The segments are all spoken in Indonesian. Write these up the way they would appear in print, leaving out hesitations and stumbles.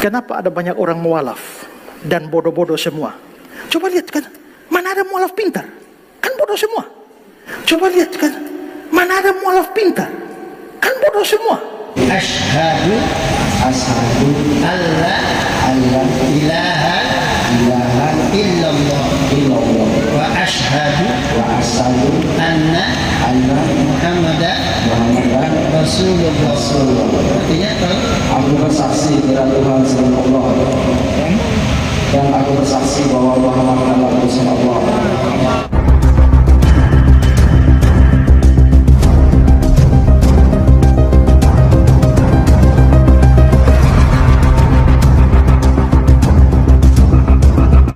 Kenapa ada banyak orang mualaf dan bodoh-bodoh semua? Coba lihat kan, mana ada mualaf pintar? Kan bodoh semua. Coba lihat kan, mana ada mualaf pintar? Kan bodoh semua. Asyhadu alla ilaha illallah wa asyhadu anna Muhammadan Rasulullah. Artinya aku bersaksi kepada Tuhan selain Allah, dan aku bersaksi bahwa Muhammad adalah Rasul Allah.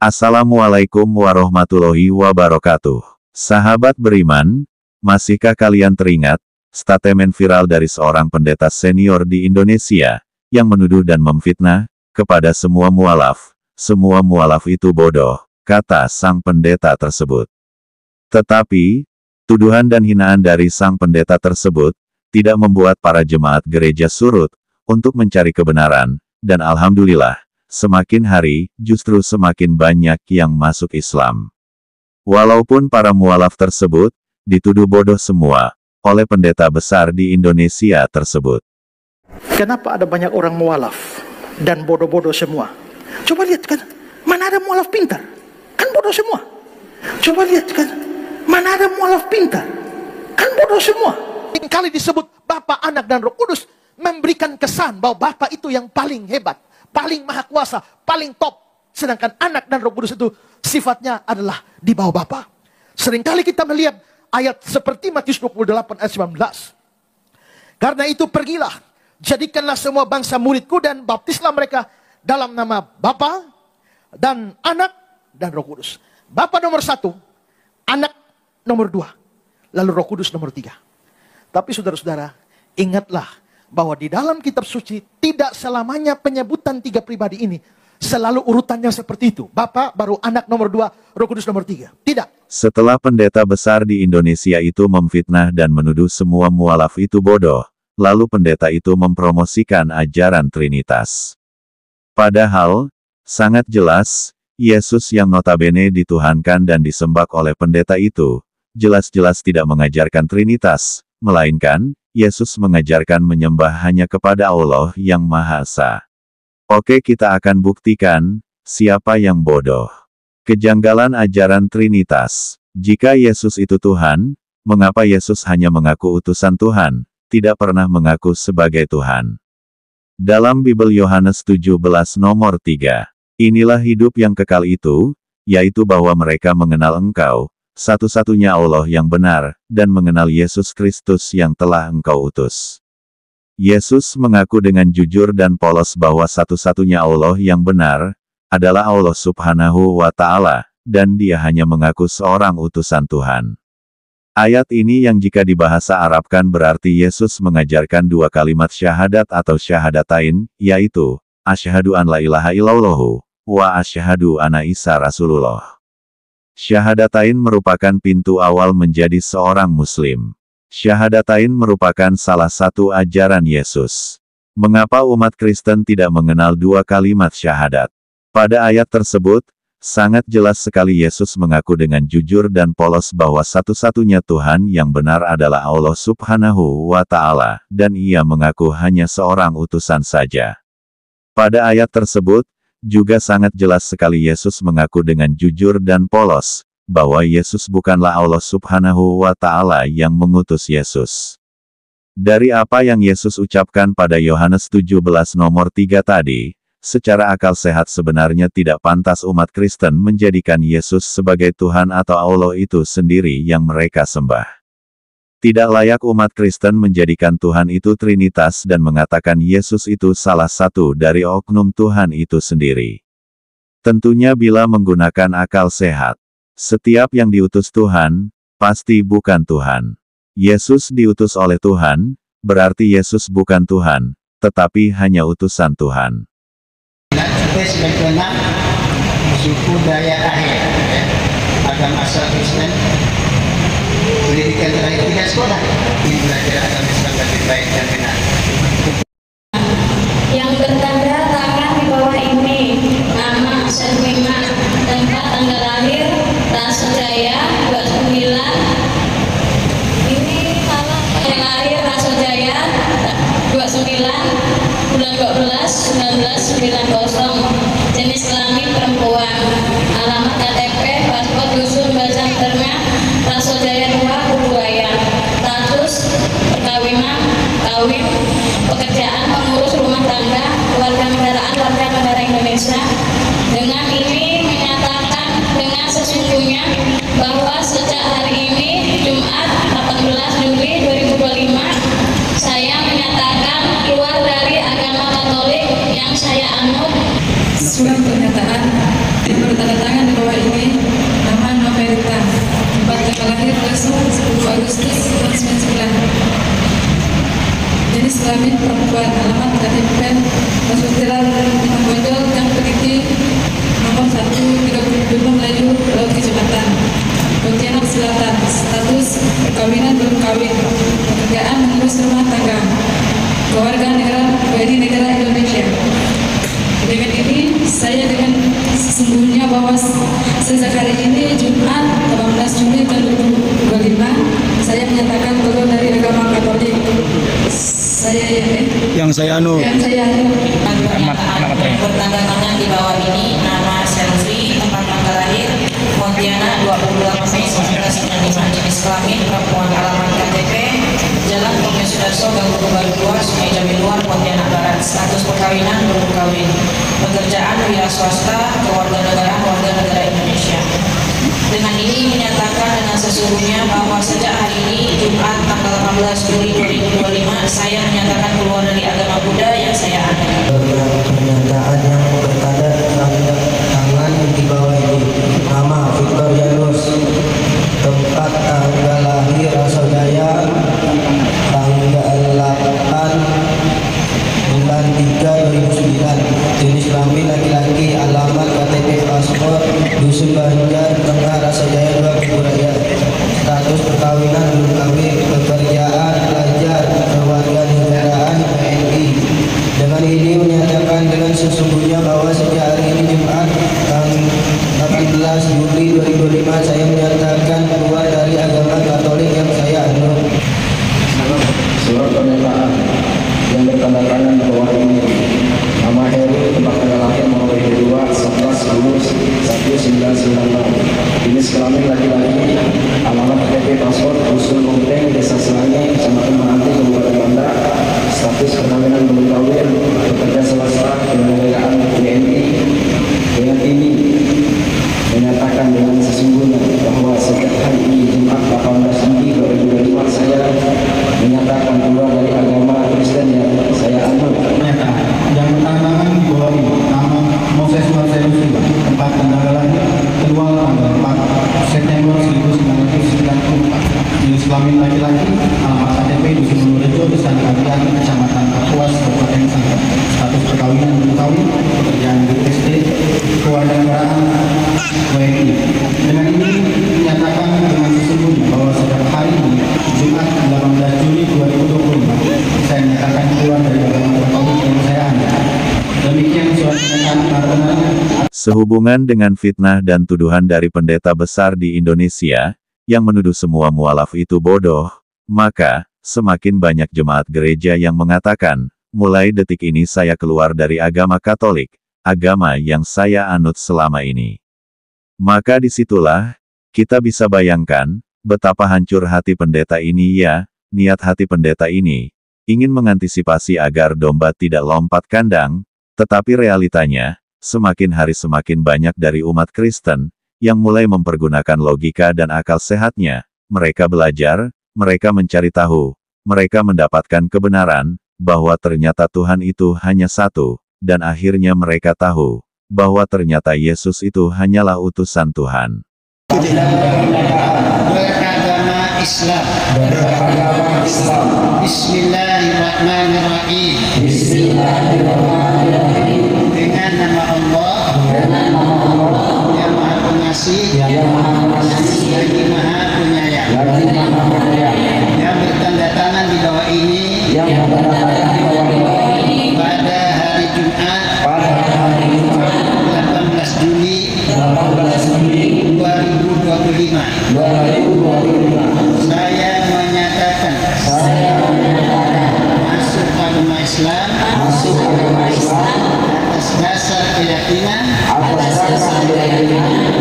Assalamualaikum warahmatullahi wabarakatuh. Sahabat beriman, masihkah kalian teringat statement viral dari seorang pendeta senior di Indonesia yang menuduh dan memfitnah kepada semua mualaf? Semua mualaf itu bodoh, kata sang pendeta tersebut. Tetapi, tuduhan dan hinaan dari sang pendeta tersebut tidak membuat para jemaat gereja surut untuk mencari kebenaran, dan alhamdulillah, semakin hari, justru semakin banyak yang masuk Islam. Walaupun para mualaf tersebut dituduh bodoh semua oleh pendeta besar di Indonesia tersebut. Kenapa ada banyak orang mualaf dan bodoh-bodoh semua? Coba lihat kan, mana ada mualaf pintar? Kan bodoh semua. Coba lihat kan, mana ada mualaf pintar? Kan bodoh semua. Kali disebut Bapa, Anak, dan Roh Kudus memberikan kesan bahwa Bapa itu yang paling hebat, paling maha kuasa, paling top. Sedangkan Anak dan Roh Kudus itu sifatnya adalah di bawah Bapa. Seringkali kita melihat ayat seperti Matius 28 ayat 19. Karena itu pergilah, jadikanlah semua bangsa muridku dan baptislah mereka dalam nama Bapa dan Anak dan Roh Kudus. Bapa nomor 1, Anak nomor 2, lalu Roh Kudus nomor 3. Tapi saudara-saudara, ingatlah bahwa di dalam kitab suci tidak selamanya penyebutan 3 pribadi ini selalu urutannya seperti itu. Bapa, baru Anak nomor 2, Roh Kudus nomor 3. Tidak. Setelah pendeta besar di Indonesia itu memfitnah dan menuduh semua mualaf itu bodoh, lalu pendeta itu mempromosikan ajaran Trinitas. Padahal, sangat jelas, Yesus yang notabene dituhankan dan disembah oleh pendeta itu, jelas-jelas tidak mengajarkan Trinitas, melainkan, Yesus mengajarkan menyembah hanya kepada Allah yang Maha Esa. Oke, kita akan buktikan siapa yang bodoh. Kejanggalan ajaran Trinitas. Jika Yesus itu Tuhan, mengapa Yesus hanya mengaku utusan Tuhan, tidak pernah mengaku sebagai Tuhan? Dalam Bible Yohanes 17 nomor 3, inilah hidup yang kekal itu, yaitu bahwa mereka mengenal Engkau, satu-satunya Allah yang benar, dan mengenal Yesus Kristus yang telah Engkau utus. Yesus mengaku dengan jujur dan polos bahwa satu-satunya Allah yang benar adalah Allah Subhanahu wa Ta'ala, dan Dia hanya mengaku seorang utusan Tuhan. Ayat ini yang jika dibahasa Arabkan berarti Yesus mengajarkan 2 kalimat syahadat atau syahadatain, yaitu asyhadu an la ilaha illallah wa asyhadu anna Isa Rasulullah. Syahadatain merupakan pintu awal menjadi seorang Muslim. Syahadatain merupakan salah satu ajaran Yesus. Mengapa umat Kristen tidak mengenal 2 kalimat syahadat? Pada ayat tersebut, sangat jelas sekali Yesus mengaku dengan jujur dan polos bahwa satu-satunya Tuhan yang benar adalah Allah Subhanahu wa Ta'ala, dan Ia mengaku hanya seorang utusan saja. Pada ayat tersebut, juga sangat jelas sekali Yesus mengaku dengan jujur dan polos bahwa Yesus bukanlah Allah Subhanahu wa Ta'ala yang mengutus Yesus. Dari apa yang Yesus ucapkan pada Yohanes 17 nomor 3 tadi, secara akal sehat sebenarnya tidak pantas umat Kristen menjadikan Yesus sebagai Tuhan atau Allah itu sendiri yang mereka sembah. Tidak layak umat Kristen menjadikan Tuhan itu Trinitas dan mengatakan Yesus itu salah satu dari oknum Tuhan itu sendiri. Tentunya bila menggunakan akal sehat. Setiap yang diutus Tuhan, pasti bukan Tuhan. Yesus diutus oleh Tuhan, berarti Yesus bukan Tuhan, tetapi hanya utusan Tuhan. Suku Dayak Akhir, agama asal Kristen, pendidikan terakhir tidak sekolah, ini belajar agama Islam lebih baik dan benar. Yang bertanda tangan di bawah Indonesia. Dengan ini menyatakan dengan sesungguhnya bahwa sejak hari ini Jumat 18 Juli 2025 saya menyatakan keluar dari agama Katolik yang saya anut. Surat pernyataan yang bertanda tangan di bawah ini. Nama Novelita, tempat tanggal lahir 10 Agustus 1999. Jenis kelamin perempuan, alamat KTP Hospital Bonjol, Gang Peniti, nomor 132 Melayu, Laut Kecamatan Pontianak Selatan. Status perkawinan belum kawin, pekerjaan mengurus rumah tangga, kewarganegaraan WNI negara Indonesia. Dengan ini, saya dengan sesungguhnya bahwa sejak hari ini Jumat 18 Juli tahun 2025 saya menyatakan keluar dari agama Katolik. Yang saya anut. Bertanda tangan di bawah ini nama Selfie, tempat tanggal lahir Pontianak 28 Mei 1995, jenis kelamin perempuan, alamat KTP Jalan Tomio Sudarso, Gang Baru 2, Sungai Jambi Luar, Pontianak Barat. Status perkawinan belum kawin, pekerjaan wira swasta, kewarganegaraan warga negara Indonesia. Dengan ini menyatakan dengan sesungguhnya bahwa sejak hari ini Jumat tanggal 18 Juli 2025 saya menyatakan keluar dari agama Buddha yang saya anut. Pernyataan yang bertanda tangan di bawah ini. Nama Victorianus, tempat tanggal lahir Rasodaya tanggal 8 bulan 3 2009. Jenis kelamin laki-laki, alamat KTP paspor Dusun Banjar Tengah Rasajaya 2 Kuburaya. Status perkawinan belum kawin, pekerjaan pelajar, kewarganegaraan WNI. Dengan ini menyatakan dengan sesungguhnya bahwa sejak hari ini Jumat 18 Juli 2025 saya menyatakan keluar dari agama Katolik yang saya anut. Surat pernyataan yang bertanda tangan di bawah ini. Nama Heru, tempat tanggal lahir Morotai 2, 11 Agustus 1996. Jenis kelamin laki-laki, alamat KTP paspor Dusun Lonteng, Desa Selangi, Kecamatan Meranti, Kabupaten Banda. Status perkawinan belum kawin, pekerja swasta, kewarganegaraan WNI. Dengan ini menyatakan dengan sesungguhnya bahwa sejak hari ini Jumat 18 Juli 2025 saya menyatakan keluar dari agama Kristen yang saya anut. Yang bertandatangan di bawah ini nama Moses Marcelus Silva, tempat tanggal lahir kedua tanggal 4 September 1994. Jenis kelamin laki-laki, alamat KTP Dusun Mulrejo, Desa Kalian, Kecamatan Kapuas, Kabupaten Sangka. Status perkawinan belum kawin, pekerjaan di SD, kewarganegaraan WNI. Dengan ini menyatakan dengan sesungguhnya bahwa sejak hari ini Jumat 18 Juli 2025 saya menyatakan keluar dari agama Katolik yang saya anut. Demikian surat pernyataan. Sehubungan dengan fitnah dan tuduhan dari pendeta besar di Indonesia, yang menuduh semua mualaf itu bodoh, maka, semakin banyak jemaat gereja yang mengatakan, mulai detik ini saya keluar dari agama Katolik, agama yang saya anut selama ini. Maka disitulah, kita bisa bayangkan, betapa hancur hati pendeta ini ya, niat hati pendeta ini, ingin mengantisipasi agar domba tidak lompat kandang, tetapi realitanya, semakin hari semakin banyak dari umat Kristen, yang mulai mempergunakan logika dan akal sehatnya, mereka belajar, mereka mencari tahu, mereka mendapatkan kebenaran, bahwa ternyata Tuhan itu hanya satu, dan akhirnya mereka tahu, bahwa ternyata Yesus itu hanyalah utusan Tuhan. Beragama Islam. Bismillahirrahmanirrahim. Dengan nama Allah, yang Maha Pengasih, lagi Maha Penyayang. Yang bertanda tangan di bawah ini, pada hari Jumat 18 Juli 2025 saya menyatakan masuk agama Islam atas dasar keyakinan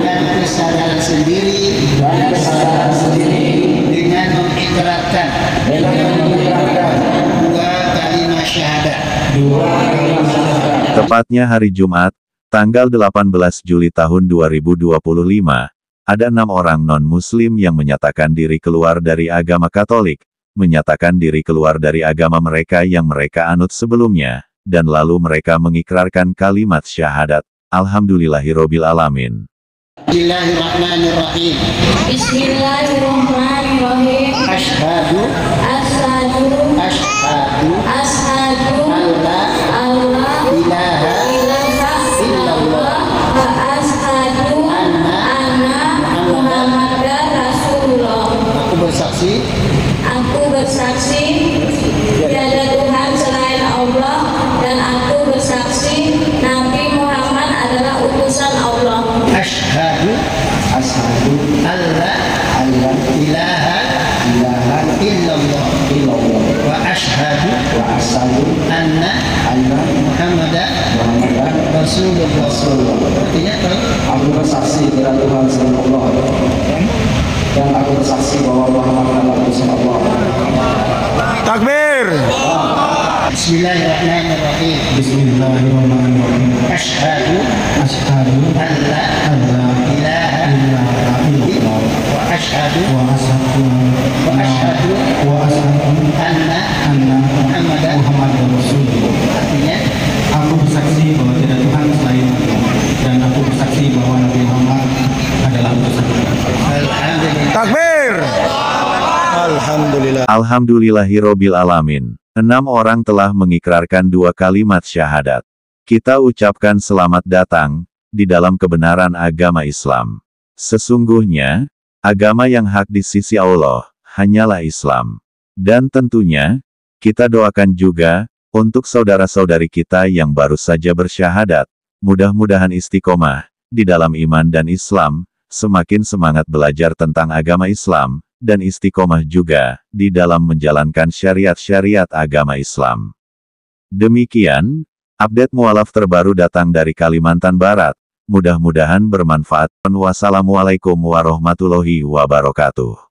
dan kesadaran sendiri dengan mengikrarkan dua kalimat syahadat. Tepatnya hari Jumat, Tanggal 18 Juli tahun 2025, ada 6 orang non-muslim yang menyatakan diri keluar dari agama Katolik, menyatakan diri keluar dari agama mereka yang mereka anut sebelumnya, dan lalu mereka mengikrarkan kalimat syahadat, Alhamdulillahirobbil alamin. Bismillahirrahmanirrahim. Bismillahirrahmanirrahim. Asyhadu Asyhadu alla ilaha illallah wa asyhadu anna Muhammadar Rasulullah. Aku bersaksi Tiada Tuhan selain Allah, dan aku bersaksi Nabi Muhammad adalah utusan Allah. asyhadu alla ilaha illallah wa asyhadu anna Muhammadan Rasulullah. Artinya Aku bersaksi tidak Tuhan selain Allah, dan aku bersaksi bahwa Muhammad adalah utusan Allah. Takbir. Bismillahirrahmanirrahim. Bismillahirrahmanirrahim. Asyhadu Asyhadu alla alla ilaha ilaha illallah wa asyhadu wa asyhadu anna anna Muhammadan Muhammadar Rasulullah. artinya Aku bersaksi bahwa tidak Tuhan selain Allah, dan aku bersaksi bahwa Nabi Muhammad adalah utusan Allah. alhamdulillah. Takbir. Alhamdulillah. Alhamdulillahirobbil alamin. 6 orang telah mengikrarkan 2 kalimat syahadat. Kita ucapkan selamat datang di dalam kebenaran agama Islam. Sesungguhnya, agama yang hak di sisi Allah hanyalah Islam. Dan tentunya, kita doakan juga untuk saudara-saudari kita yang baru saja bersyahadat, mudah-mudahan istiqomah di dalam iman dan Islam, semakin semangat belajar tentang agama Islam, dan istiqomah juga di dalam menjalankan syariat-syariat agama Islam. Demikian, update mualaf terbaru datang dari Kalimantan Barat. Mudah-mudahan bermanfaat. Wassalamualaikum warahmatullahi wabarakatuh.